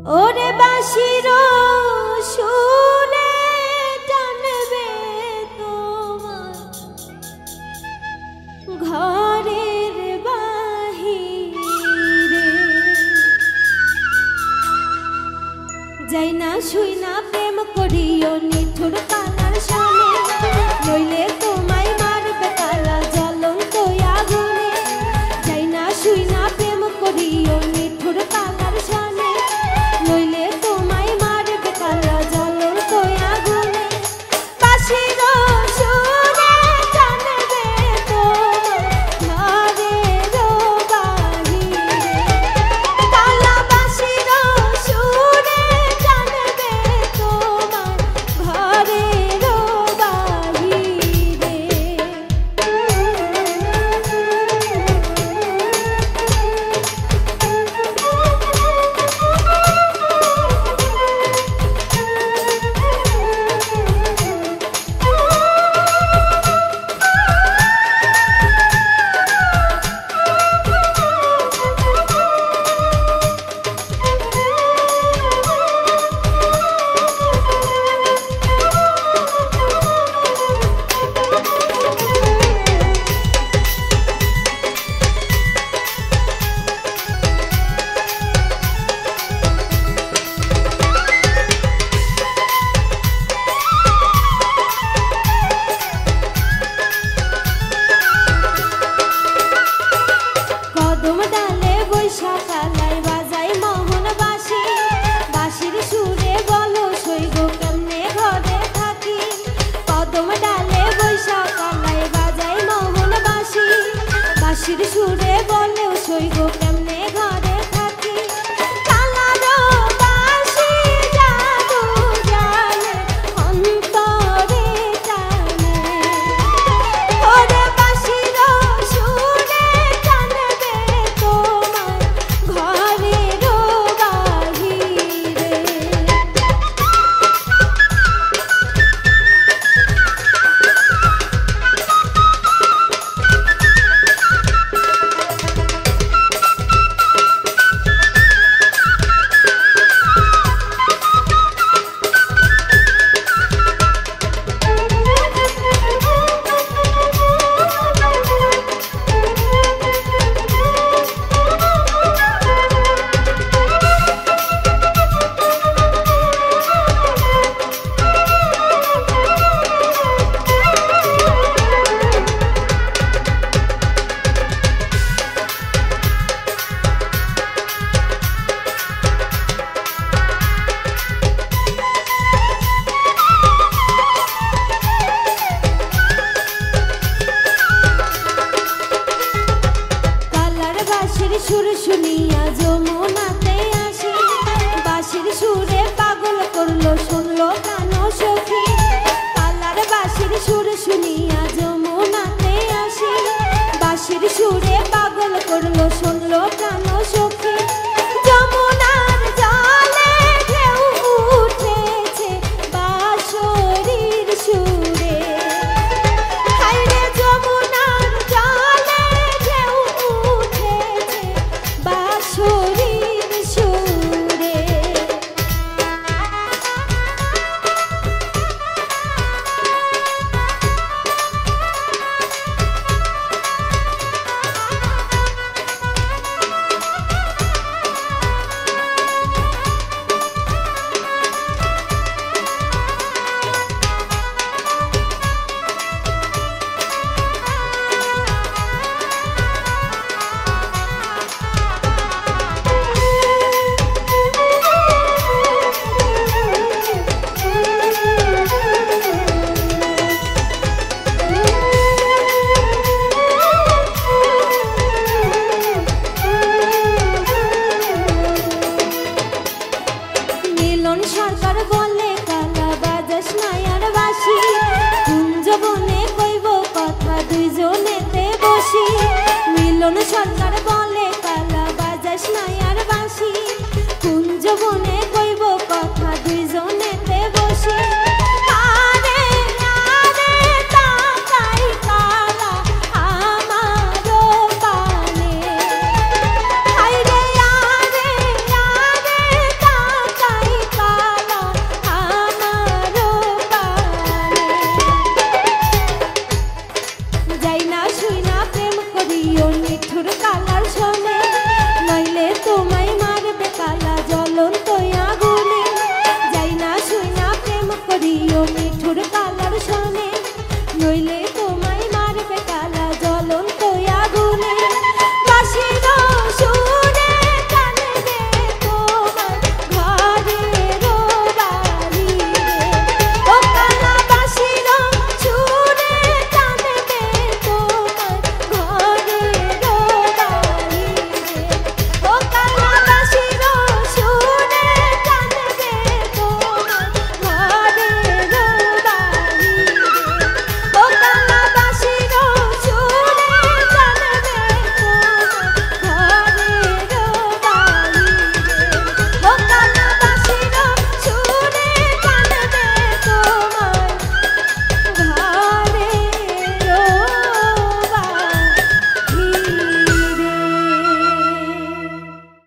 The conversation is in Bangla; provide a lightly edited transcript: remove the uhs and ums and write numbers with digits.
ওরে বাঁশির সুরে টানবে তোমার ঘরের বাহিরে, যাই না শুই না প্রেম করিও নিঠুর কালার সামনে, নইলে তোমায় মারবে কালা জ্বলন্ত আগুনে। যাই না শুই না প্রেম করিও নিঠুর কালার সামনে, নইলে তোমায় মারবে কালা জ্বলন্ত আগুনে। বাঁশির সুরে টানবে তোমার ঘরের বাহিরে, কালা বাঁশির সুরে টানবে তোমার ঘরের বাহিরে। কদম ডালে বৈশাখালায় বাজাই মোহন বাঁশি, বাঁশির সুরে বলো সইগ কেমনে ঘরে থাকি। কদম ডালে বৈশাখালায় বাজাই মোহন বাঁশি, বাঁশির সুরে বলো সইগ কেমনে ঘরে থাকি। কালার বাঁশি জাদু জানে অন্তরে টানে, ওরে বাঁশির সুরে টানবে তোমার ঘরের বাহিরে। বাঁশির সুর শুনিয়া যমুনাতে আসি, বাঁশির সুরে পাগল করলো শুনলো কানো সখী।